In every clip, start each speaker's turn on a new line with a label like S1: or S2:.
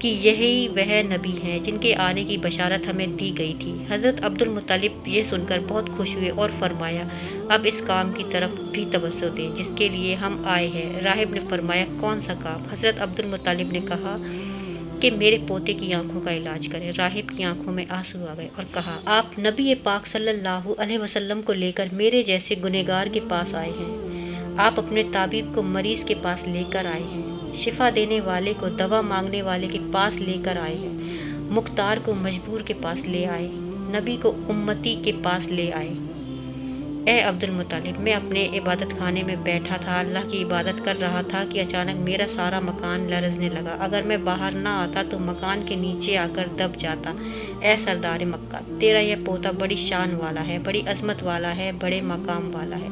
S1: کہ یہی وہ نبی ہیں جن کے آنے کی بشارت ہمیں دی گئی تھی۔ حضرت عبد المطلب یہ سن کر بہت خوش ہوئے اور فرمایا اب اس کام کی طرف بھی توجہ دیں جس کے لیے ہم آئے ہیں۔ راہب نے فرمایا کون سا کام؟ حضرت عبد المطلب نے کہا کہ میرے پوتے کی آنکھوں کا علاج کریں۔ راہب کی آنکھوں میں آنسو آ گئے اور کہا آپ نبی پاک صلی اللہ علیہ وسلم کو لے کر میرے جیسے گنہگار کے پاس آئے ہیں۔ آپ اپنے طبیب کو مریض کے پاس لے کر آئے ہیں، شفا دینے والے کو دوا مانگنے والے کے پاس لے کر آئے ہیں، مختار کو مجبور کے پاس لے آئے، نبی کو امتی کے پاس لے آئے۔ اے عبد المطلب، میں اپنے عبادت خانے میں بیٹھا تھا، اللہ کی عبادت کر رہا تھا کہ اچانک میرا سارا مکان لرزنے لگا۔ اگر میں باہر نہ آتا تو مکان کے نیچے آ کر دب جاتا۔ اے سردار مکہ، تیرا یہ پوتا بڑی شان والا ہے، بڑی عظمت والا ہے، بڑے مقام والا ہے۔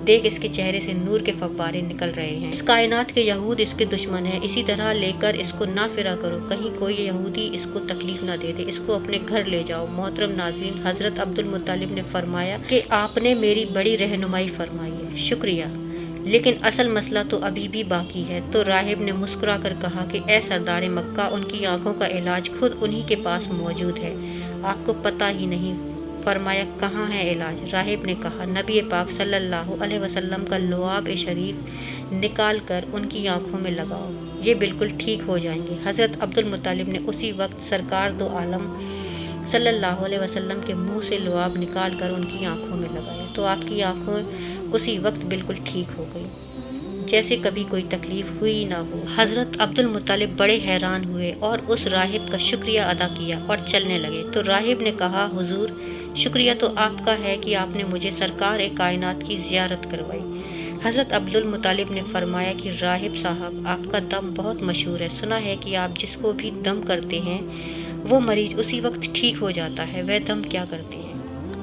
S1: دیکھ اس کے چہرے سے نور کے فوارے نکل رہے ہیں۔ اس کائنات کے یہود اس کے دشمن ہیں، اسی طرح لے کر اس کو نہ پھرا کرو، کہیں کوئی یہودی اس کو تکلیف نہ دے دے، اس کو اپنے گھر لے جاؤ۔ محترم ناظرین، حضرت عبد المطلب نے فرمایا کہ آپ نے میری بڑی رہنمائی فرمائی ہے، شکریہ، لیکن اصل مسئلہ تو ابھی بھی باقی ہے۔ تو راہب نے مسکرا کر کہا کہ اے سردار مکہ، ان کی آنکھوں کا علاج خود انہی کے پاس موجود ہے، آپ کو پتہ ہی نہیں۔ فرمایا کہاں ہے علاج؟ راہب نے کہا نبی پاک صلی اللہ علیہ وسلم کا لعاب شریف نکال کر ان کی آنکھوں میں لگاؤ، یہ بالکل ٹھیک ہو جائیں گے۔ حضرت عبد المطلب نے اسی وقت سرکار دو عالم صلی اللہ علیہ وسلم کے منہ سے لعاب نکال کر ان کی آنکھوں میں لگایا تو آپ کی آنکھیں اسی وقت بالکل ٹھیک ہو گئی، جیسے کبھی کوئی تکلیف ہوئی نہ ہو۔ حضرت عبد المطلب بڑے حیران ہوئے اور اس راہب کا شکریہ ادا کیا اور چلنے لگے۔ تو راہب نے کہا حضور، شکریہ تو آپ کا ہے کہ آپ نے مجھے سرکار کائنات کی زیارت کروائی۔ حضرت عبد المطلب نے فرمایا کہ راہب صاحب، آپ کا دم بہت مشہور ہے، سنا ہے کہ آپ جس کو بھی دم کرتے ہیں وہ مریض اسی وقت ٹھیک ہو جاتا ہے۔ وہ دم کیا کرتے ہیں،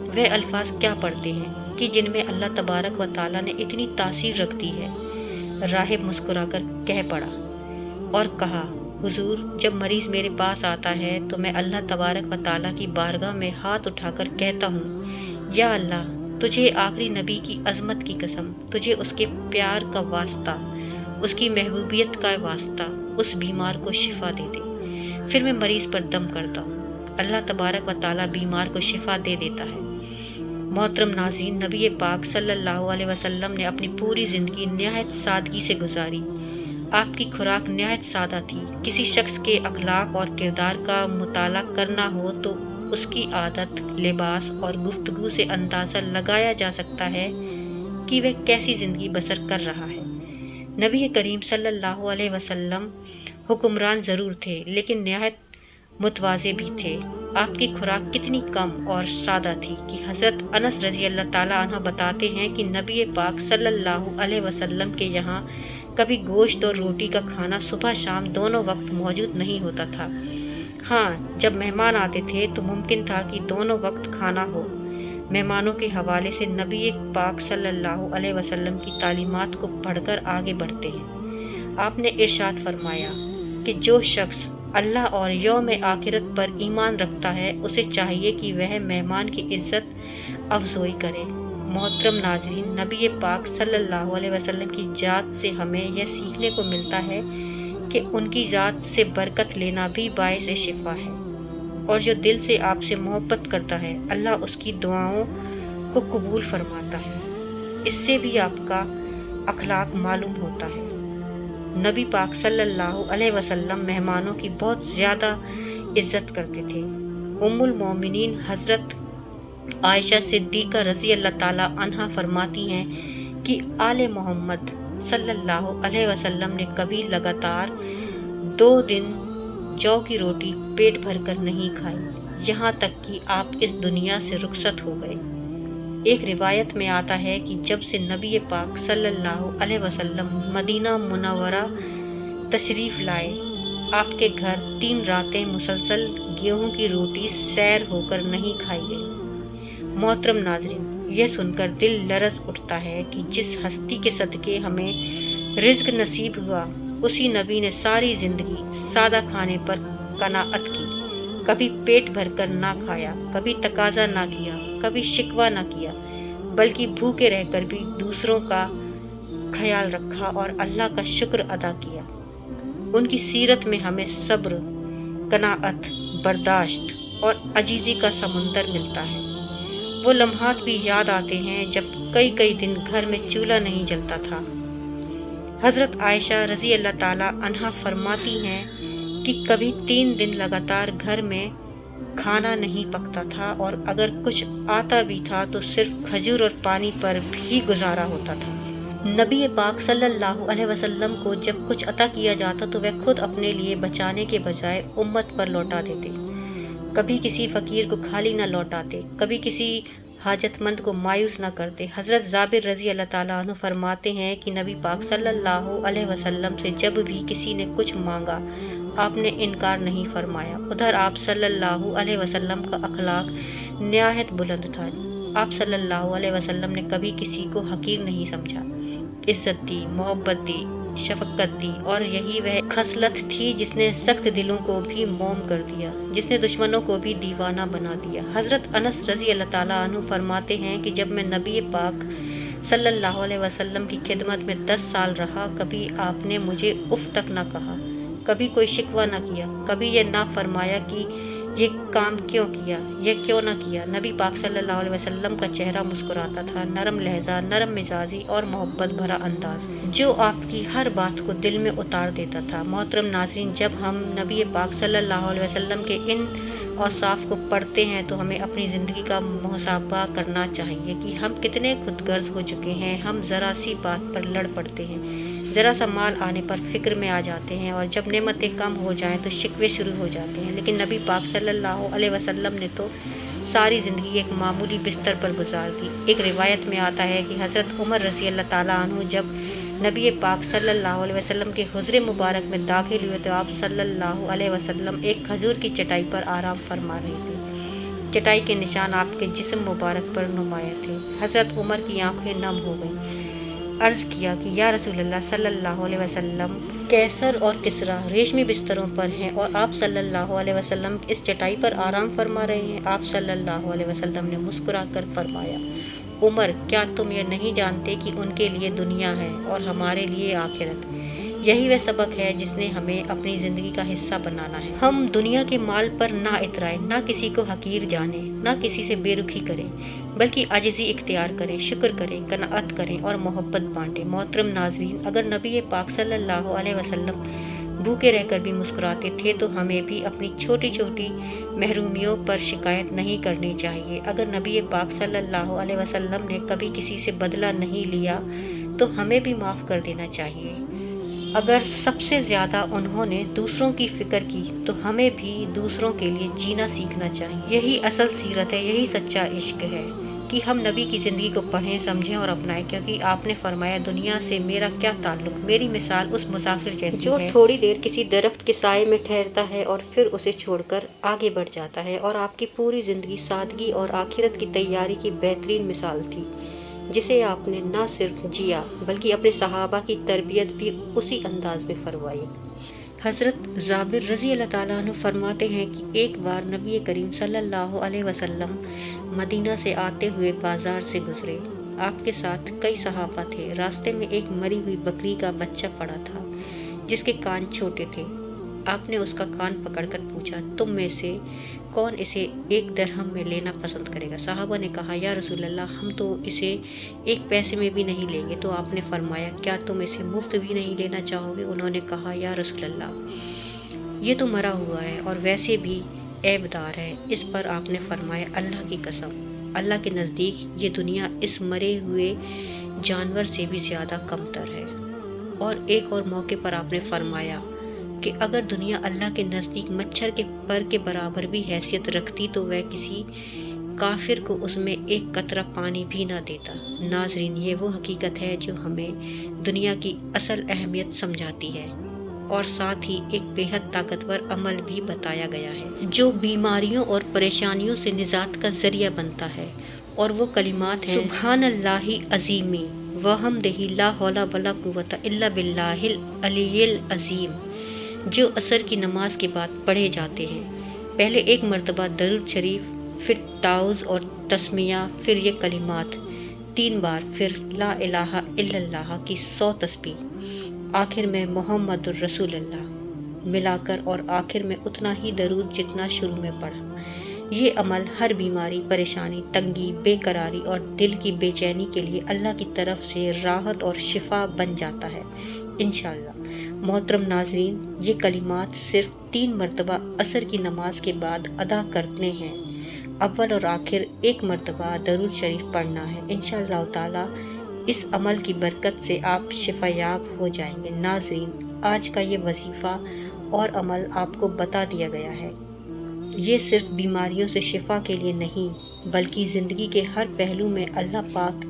S1: وہ الفاظ کیا پڑھتے ہیں کہ جن میں اللہ تبارک و تعالیٰ نے اتنی تاثیر رکھ دی ہے؟ راہب مسکرا کر کہہ پڑا اور کہا حضور، جب مریض میرے پاس آتا ہے تو میں اللہ تبارک و تعالیٰ کی بارگاہ میں ہاتھ اٹھا کر کہتا ہوں یا اللہ، تجھے آخری نبی کی عظمت کی قسم، تجھے اس کے پیار کا واسطہ، اس کی محبوبیت کا واسطہ، اس بیمار کو شفا دے دے۔ پھر میں مریض پر دم کرتا ہوں، اللہ تبارک و تعالیٰ بیمار کو شفا دے دیتا ہے۔ محترم ناظرین، نبی پاک صلی اللہ علیہ وسلم نے اپنی پوری زندگی نہایت سادگی سے گزاری۔ آپ کی خوراک نہایت سادہ تھی۔ کسی شخص کے اخلاق اور کردار کا مطالعہ کرنا ہو تو اس کی عادت، لباس اور گفتگو سے اندازہ لگایا جا سکتا ہے کہ وہ کیسی زندگی بسر کر رہا ہے۔ نبی کریم صلی اللہ علیہ وسلم حکمران ضرور تھے لیکن نہایت متواضع بھی تھے۔ آپ کی خوراک کتنی کم اور سادہ تھی کہ حضرت انس رضی اللہ تعالیٰ عنہ بتاتے ہیں کہ نبی پاک صلی اللہ علیہ وسلم کے یہاں کبھی گوشت اور روٹی کا کھانا صبح شام دونوں وقت موجود نہیں ہوتا تھا۔ ہاں، جب مہمان آتے تھے تو ممکن تھا کہ دونوں وقت کھانا ہو۔ مہمانوں کے حوالے سے نبی پاک صلی اللہ علیہ وسلم کی تعلیمات کو پڑھ کر آگے بڑھتے ہیں۔ آپ نے ارشاد فرمایا کہ جو شخص اللہ اور یوم آخرت پر ایمان رکھتا ہے اسے چاہیے کہ وہ مہمان کی عزت افزائی کرے۔ محترم ناظرین، نبی پاک صلی اللہ علیہ وسلم کی ذات سے ہمیں یہ سیکھنے کو ملتا ہے کہ ان کی ذات سے برکت لینا بھی باعث شفا ہے، اور جو دل سے آپ سے محبت کرتا ہے اللہ اس کی دعاؤں کو قبول فرماتا ہے۔ اس سے بھی آپ کا اخلاق معلوم ہوتا ہے۔ نبی پاک صلی اللہ علیہ وسلم مہمانوں کی بہت زیادہ عزت کرتے تھے۔ ام المومنین حضرت عائشہ صدیقہ رضی اللہ تعالیٰ عنہا فرماتی ہیں کہ آل محمد صلی اللہ علیہ وسلم نے کبھی لگاتار 2 دن جو کی روٹی پیٹ بھر کر نہیں کھائی، یہاں تک کہ آپ اس دنیا سے رخصت ہو گئے۔ ایک روایت میں آتا ہے کہ جب سے نبی پاک صلی اللہ علیہ وسلم مدینہ منورہ تشریف لائے، آپ کے گھر 3 راتیں مسلسل گیہوں کی روٹی سیر ہو کر نہیں کھائی گئی۔ محترم ناظرین، یہ سن کر دل لرز اٹھتا ہے کہ جس ہستی کے صدقے ہمیں رزق نصیب ہوا، اسی نبی نے ساری زندگی سادہ کھانے پر قناعت کی، کبھی پیٹ بھر کر نہ کھایا، کبھی تقاضا نہ کیا، کبھی شکوہ نہ کیا، بلکہ بھوکے رہ کر بھی دوسروں کا خیال رکھا اور اللہ کا شکر ادا کیا۔ ان کی سیرت میں ہمیں صبر، قناعت، برداشت اور عجیزی کا سمندر ملتا ہے۔ وہ لمحات بھی یاد آتے ہیں جب کئی دن گھر میں چولہا نہیں جلتا تھا۔ حضرت عائشہ رضی اللہ تعالیٰ عنہا فرماتی ہیں کہ کبھی 3 دن لگاتار گھر میں کھانا نہیں پکتا تھا، اور اگر کچھ آتا بھی تھا تو صرف کھجور اور پانی پر بھی گزارا ہوتا تھا۔ نبی پاک صلی اللہ علیہ وسلم کو جب کچھ عطا کیا جاتا تو وہ خود اپنے لیے بچانے کے بجائے امت پر لوٹا دیتے۔ کبھی کسی فقیر کو خالی نہ لوٹاتے، کبھی کسی حاجت مند کو مایوس نہ کرتے۔ حضرت جابر رضی اللہ تعالیٰ عنہ فرماتے ہیں کہ نبی پاک صلی اللہ علیہ وسلم سے جب بھی کسی نے کچھ مانگا آپ نے انکار نہیں فرمایا۔ ادھر آپ صلی اللہ علیہ وسلم کا اخلاق نہایت بلند تھا۔ آپ صلی اللہ علیہ وسلم نے کبھی کسی کو حقیر نہیں سمجھا، عزت دی، محبت دی، شفقت دی، اور یہی وہ خصلت تھی جس نے سخت دلوں کو بھی موم کر دیا، جس نے دشمنوں کو بھی دیوانہ بنا دیا۔ حضرت انس رضی اللہ تعالیٰ عنہ فرماتے ہیں کہ جب میں نبی پاک صلی اللہ علیہ وسلم کی خدمت میں 10 سال رہا، کبھی آپ نے مجھے اف تک نہ کہا، کبھی کوئی شکوہ نہ کیا، کبھی یہ نہ فرمایا کہ یہ کام کیوں کیا، یہ کیوں نہ کیا۔ نبی پاک صلی اللہ علیہ وسلم کا چہرہ مسکراتا تھا، نرم لہجہ، نرم مزاجی اور محبت بھرا انداز جو آپ کی ہر بات کو دل میں اتار دیتا تھا۔ محترم ناظرین، جب ہم نبی پاک صلی اللہ علیہ وسلم کے ان اوصاف کو پڑھتے ہیں تو ہمیں اپنی زندگی کا محاسبہ کرنا چاہیے کہ ہم کتنے خود غرض ہو چکے ہیں۔ ہم ذرا سی بات پر لڑ پڑتے ہیں، ذرا سا مال آنے پر فکر میں آ جاتے ہیں، اور جب نعمتیں کم ہو جائیں تو شکوے شروع ہو جاتے ہیں۔ لیکن نبی پاک صلی اللہ علیہ وسلم نے تو ساری زندگی ایک معمولی بستر پر گزار دی۔ ایک روایت میں آتا ہے کہ حضرت عمر رضی اللہ تعالیٰ عنہ جب نبی پاک صلی اللہ علیہ وسلم کے حجرے مبارک میں داخل ہوئے تو آپ صلی اللہ علیہ وسلم ایک کھجور کی چٹائی پر آرام فرما رہے تھے۔ چٹائی کے نشان آپ کے جسم مبارک پر نمایاں تھے۔ حضرت عمر کی آنکھیں نم ہو گئیں۔ عرض کیا کہ یا رسول اللہ صلی اللہ علیہ وسلم، کیسر اور کسریٰ ریشمی بستروں پر ہیں اور آپ صلی اللہ علیہ وسلم اس چٹائی پر آرام فرما رہے ہیں۔ آپ صلی اللہ علیہ وسلم نے مسکرا کر فرمایا، عمر، کیا تم یہ نہیں جانتے کہ ان کے لیے دنیا ہے اور ہمارے لیے آخرت؟ یہی وہ سبق ہے جس نے ہمیں اپنی زندگی کا حصہ بنانا ہے۔ ہم دنیا کے مال پر نہ اترائیں، نہ کسی کو حقیر جانیں، نہ کسی سے بے رخی کریں، بلکہ عاجزی اختیار کریں، شکر کریں، قناعت کریں اور محبت بانٹیں۔ محترم ناظرین، اگر نبی پاک صلی اللہ علیہ وسلم بھوکے رہ کر بھی مسکراتے تھے تو ہمیں بھی اپنی چھوٹی چھوٹی محرومیوں پر شکایت نہیں کرنی چاہیے۔ اگر نبی پاک صلی اللہ علیہ وسلم نے کبھی کسی سے بدلہ نہیں لیا تو ہمیں بھی معاف کر دینا چاہیے۔ اگر سب سے زیادہ انہوں نے دوسروں کی فکر کی تو ہمیں بھی دوسروں کے لیے جینا سیکھنا چاہیے۔ یہی اصل سیرت ہے، یہی سچا عشق ہے کہ ہم نبی کی زندگی کو پڑھیں، سمجھیں اور اپنائیں، کیونکہ آپ نے فرمایا، دنیا سے میرا کیا تعلق، میری مثال اس مسافر جیسی ہے جو تھوڑی دیر کسی درخت کے سائے میں ٹھہرتا ہے اور پھر اسے چھوڑ کر آگے بڑھ جاتا ہے۔ اور آپ کی پوری زندگی سادگی اور آخرت کی تیاری کی بہترین مثال تھی، جسے آپ نے نہ صرف جیا بلکہ اپنے صحابہ کی تربیت بھی اسی انداز میں فرمائی۔ حضرت جابر رضی اللہ تعالیٰ عنہ فرماتے ہیں کہ ایک بار نبی کریم صلی اللہ علیہ وسلم مدینہ سے آتے ہوئے بازار سے گزرے۔ آپ کے ساتھ کئی صحابہ تھے۔ راستے میں ایک مری ہوئی بکری کا بچہ پڑا تھا جس کے کان چھوٹے تھے۔ آپ نے اس کا کان پکڑ کر پوچھا، تم میں سے کون اسے 1 درہم میں لینا پسند کرے گا؟ صحابہ نے کہا، یا رسول اللہ، ہم تو اسے 1 پیسے میں بھی نہیں لیں گے۔ تو آپ نے فرمایا، کیا تم اسے مفت بھی نہیں لینا چاہو گے؟ انہوں نے کہا، یا رسول اللہ، یہ تو مرا ہوا ہے اور ویسے بھی عیب دار ہے۔ اس پر آپ نے فرمایا، اللہ کی قسم، اللہ کے نزدیک یہ دنیا اس مرے ہوئے جانور سے بھی زیادہ کمتر ہے۔ اور ایک اور موقع پر آپ نے فرمایا کہ اگر دنیا اللہ کے نزدیک مچھر کے پر کے برابر بھی حیثیت رکھتی تو وہ کسی کافر کو اس میں 1 قطرہ پانی بھی نہ دیتا۔ ناظرین، یہ وہ حقیقت ہے جو ہمیں دنیا کی اصل اہمیت سمجھاتی ہے، اور ساتھ ہی ایک بے حد طاقتور عمل بھی بتایا گیا ہے جو بیماریوں اور پریشانیوں سے نجات کا ذریعہ بنتا ہے، اور وہ کلمات ہیں، سبحان اللہ عظیم وحمدہ لا حول ولا قوۃ الا باللہ العلی العظیم، جو عصر کی نماز کے بعد پڑھے جاتے ہیں۔ پہلے 1 مرتبہ درود شریف، پھر تعوذ اور تسمیہ، پھر یہ کلمات 3 بار، پھر لا الہ الا اللہ کی 100 تسبیح، آخر میں محمد الرسول اللہ۔ ملا کر اور آخر میں اتنا ہی درود جتنا شروع میں پڑھا۔ یہ عمل ہر بیماری، پریشانی، تنگی، بے قراری اور دل کی بے چینی کے لیے اللہ کی طرف سے راحت اور شفا بن جاتا ہے انشاءاللہ۔ محترم ناظرین، یہ کلمات صرف 3 مرتبہ عصر کی نماز کے بعد ادا کرنے ہیں۔ اول اور آخر 1 مرتبہ درود شریف پڑھنا ہے۔ انشاءاللہ تعالی اس عمل کی برکت سے آپ شفا یاب ہو جائیں گے۔ ناظرین، آج کا یہ وظیفہ اور عمل آپ کو بتا دیا گیا ہے۔ یہ صرف بیماریوں سے شفا کے لیے نہیں، بلکہ زندگی کے ہر پہلو میں اللہ پاک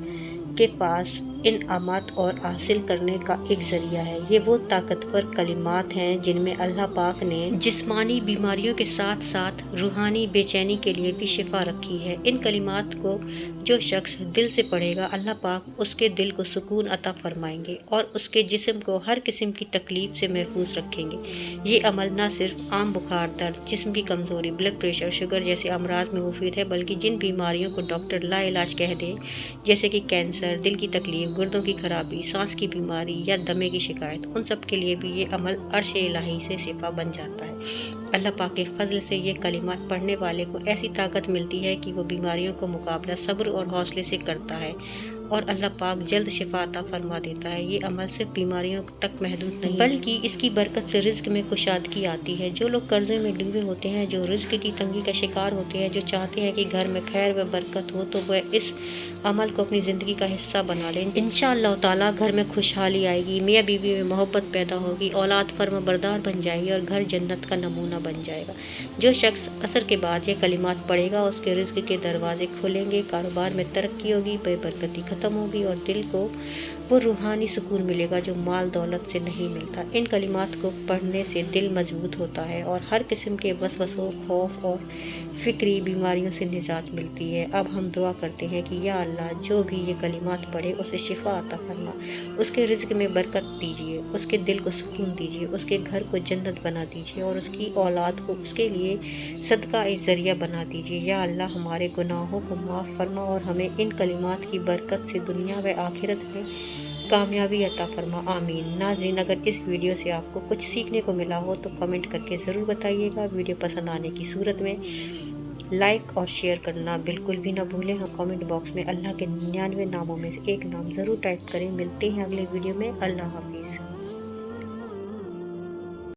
S1: کے پاس انعامات اور حاصل کرنے کا ایک ذریعہ ہے۔ یہ وہ طاقتور کلمات ہیں جن میں اللہ پاک نے جسمانی بیماریوں کے ساتھ ساتھ روحانی بے چینی کے لیے بھی شفا رکھی ہے۔ ان کلمات کو جو شخص دل سے پڑھے گا، اللہ پاک اس کے دل کو سکون عطا فرمائیں گے اور اس کے جسم کو ہر قسم کی تکلیف سے محفوظ رکھیں گے۔ یہ عمل نہ صرف عام بخار، درد، جسم کی کمزوری، بلڈ پریشر، شوگر جیسے امراض میں مفید ہے، بلکہ جن بیماریوں کو ڈاکٹر لا علاج کہہ دیں، جیسے کہ کینسر، دل کی تکلیف، گردوں کی خرابی، سانس کی بیماری یا دمے کی شکایت، ان سب کے لیے بھی یہ عمل عرش الہی سے شفا بن جاتا ہے۔ اللہ پاک کے فضل سے یہ کلمات پڑھنے والے کو ایسی طاقت ملتی ہے کہ وہ بیماریوں کو مقابلہ صبر اور حوصلے سے کرتا ہے اور اللہ پاک جلد شفا عطا فرما دیتا ہے۔ یہ عمل صرف بیماریوں تک محدود نہیں بلکہ اس کی برکت سے رزق میں کشادگی آتی ہے۔ جو لوگ قرضے میں ڈوبے ہوتے ہیں، جو رزق کی تنگی کا شکار ہوتے ہیں، جو چاہتے ہیں کہ گھر میں خیر و برکت ہو، تو وہ اس عمل کو اپنی زندگی کا حصہ بنا لیں۔ انشاءاللہ تعالیٰ گھر میں خوشحالی آئے گی، میاں بیوی میں محبت پیدا ہوگی، اولاد فرما بردار بن جائے گی اور گھر جنت کا نمونہ بن جائے گا۔ جو شخص عصر کے بعد یہ کلمات پڑھے گا، اس کے رزق کے دروازے کھلیں گے، کاروبار میں ترقی ہوگی، بے برکتی ختم ہوگی اور دل کو وہ روحانی سکون ملے گا جو مال دولت سے نہیں ملتا۔ ان کلمات کو پڑھنے سے دل مضبوط ہوتا ہے اور ہر قسم کے وسوسوں، خوف اور فکری بیماریوں سے نجات ملتی ہے۔ اب ہم دعا کرتے ہیں کہ یا اللہ، جو بھی یہ کلمات پڑھے اسے شفا عطا فرما، اس کے رزق میں برکت دیجیے، اس کے دل کو سکون دیجیے، اس کے گھر کو جنت بنا دیجیے اور اس کی اولاد کو اس کے لیے صدقہ ذریعہ بنا دیجیے۔ یا اللہ، ہمارے گناہوں کو معاف فرما اور ہمیں ان کلمات کی برکت سے دنیا و آخرت میں کامیابی عطا فرما، آمین۔ ناظرین، اگر اس ویڈیو سے آپ کو کچھ سیکھنے کو ملا ہو تو کمنٹ کر کے ضرور بتائیے گا۔ ویڈیو پسند آنے کی صورت میں لائک اور شیئر کرنا بالکل بھی نہ بھولیں۔ ہم کمنٹ باکس میں اللہ کے 99 ناموں میں سے ایک نام ضرور ٹائپ کریں۔ ملتے ہیں اگلے ویڈیو میں۔ اللہ حافظ۔